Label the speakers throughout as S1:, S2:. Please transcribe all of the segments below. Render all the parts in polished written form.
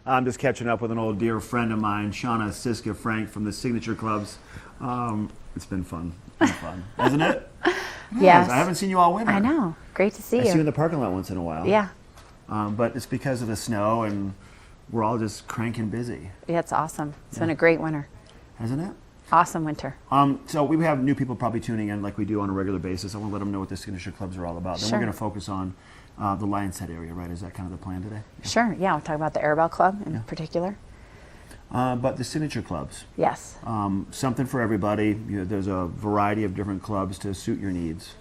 S1: I'm just catching up with an old dear friend of mine, Shawnna, Siska, Frank from the Signature Clubs. It's been fun. It's been fun, hasn't it?
S2: Yes.
S1: I haven't seen you all winter.
S2: I know. Great to see
S1: I
S2: you.
S1: see you in the parking lot once in a while.
S2: Yeah.
S1: But it's because of the snow, and we're all just cranking busy.
S2: Yeah, it's awesome. It's been a great winter.
S1: Hasn't it?
S2: Awesome winter.
S1: So we have new people probably tuning in like we do on a regular basis. I want to let them know what the Signature Clubs are all about. Then we're going to focus on the Lion's Head area, right? Is that kind of the plan today?
S2: Sure. Yeah, we'll talk about the Arabelle Club in particular.
S1: But the Signature Clubs.
S2: Yes.
S1: Something for everybody. There's a variety of different clubs to suit your needs.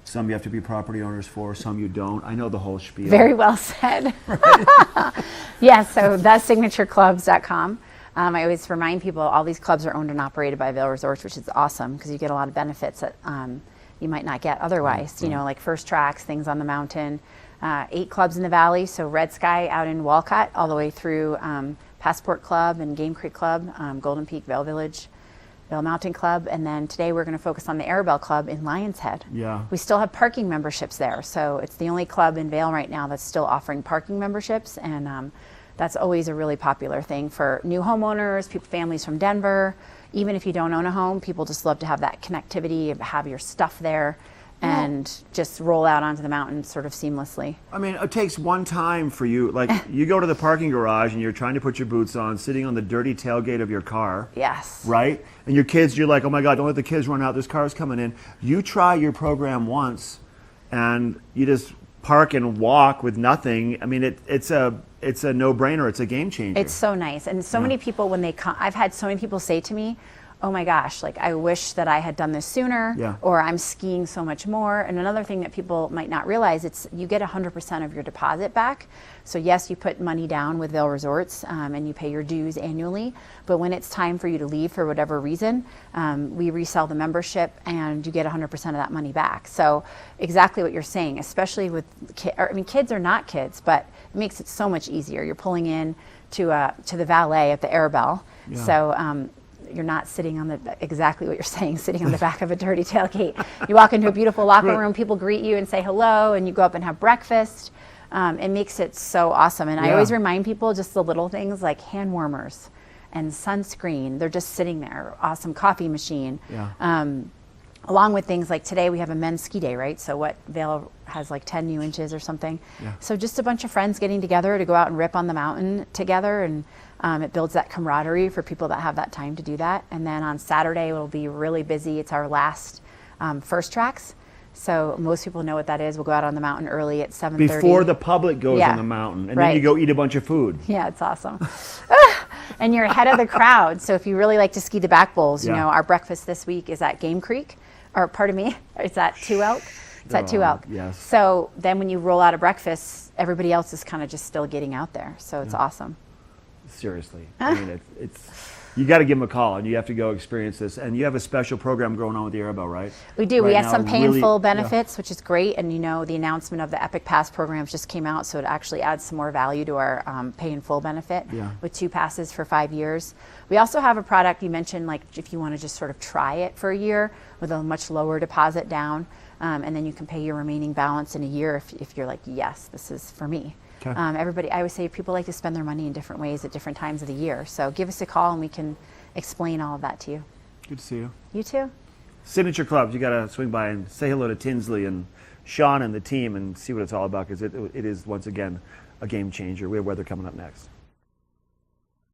S1: Some you have to be property owners for, some you don't. I know the whole spiel.
S2: Very well said. Right? Yeah, so thesignatureclubs.com. I always remind people all these clubs are owned and operated by Vail Resorts, which is awesome because you get a lot of benefits that you might not get otherwise. You know, like first tracks, things on the mountain. 8 clubs in the valley, so Red Sky out in Walcott, all the way through Passport Club and Game Creek Club, Golden Peak, Vail Village, Vail Mountain Club, and then today we're going to focus on the Arabelle Club in Lion's Head.
S1: Yeah.
S2: We still have parking memberships there, so it's the only club in Vail right now that's still offering parking memberships, and that's always a really popular thing for new homeowners, families from Denver. Even if you don't own a home, people just love to have that connectivity, have your stuff there, and just roll out onto the mountain sort of seamlessly.
S1: I mean, it takes one time for you. Like, you go to the parking garage and you're trying to put your boots on, sitting on the dirty tailgate of your car.
S2: Yes.
S1: Right? And your kids, you're like, oh my God, don't let the kids run out. This car's coming in. You try your program once and you just park and walk with nothing. I mean, it's a no-brainer. It's a game changer.
S2: It's so nice. And so many people, when they come, I've had so many people say to me, oh my gosh, like I wish that I had done this sooner, or I'm skiing so much more. And another thing that people might not realize, it's you get 100% of your deposit back. So yes, you put money down with Vail Resorts and you pay your dues annually, but when it's time for you to leave for whatever reason, we resell the membership and you get 100% of that money back. So exactly what you're saying, especially with kids are not kids, but it makes it so much easier. You're pulling in to the valet at the Arabelle. So you're not sitting on exactly what you're saying, sitting on the back of a dirty tailgate. You walk into a beautiful locker room, people greet you and say hello, and you go up and have breakfast. It makes it so awesome. And I always remind people just the little things like hand warmers and sunscreen. They're just sitting there. Awesome coffee machine. Along with things like today we have a men's ski day, right? So what Vail has like 10 new inches or something. So just a bunch of friends getting together to go out and rip on the mountain together, and it builds that camaraderie for people that have that time to do that. And then on Saturday we'll be really busy. It's our last first tracks. So most people know what that is. We'll go out on the mountain early at 7:30.
S1: Before the public goes on the mountain, and then you go eat a bunch of food.
S2: Yeah, it's awesome. And you're ahead of the crowd. So if you really like to ski the back bowls, you know, our breakfast this week is at Game Creek, or pardon me, it's at Two Elk. It's at Two Elk.
S1: Yes.
S2: So then when you roll out of breakfast, everybody else is kind of just still getting out there. So it's awesome.
S1: Seriously. I mean, it's you got to give them a call, and you have to go experience this. And you have a special program going on with the Arabelle, right?
S2: We do.
S1: Right
S2: we have
S1: now,
S2: some pay in
S1: really,
S2: full benefits, which is great. And you know, the announcement of the Epic Pass programs just came out, so it actually adds some more value to our pay in full benefit with 2 passes for 5 years. We also have a product you mentioned, like if you want to just sort of try it for a year with a much lower deposit down, and then you can pay your remaining balance in a year if you're like, yes, this is for me. Everybody, I always say people like to spend their money in different ways at different times of the year. So give us a call and we can explain all of that to you.
S1: Good to see you.
S2: You too.
S1: Signature Clubs, you got to swing by and say hello to Tinsley and Sean and the team and see what it's all about, because it is, once again, a game changer. We have weather coming up next.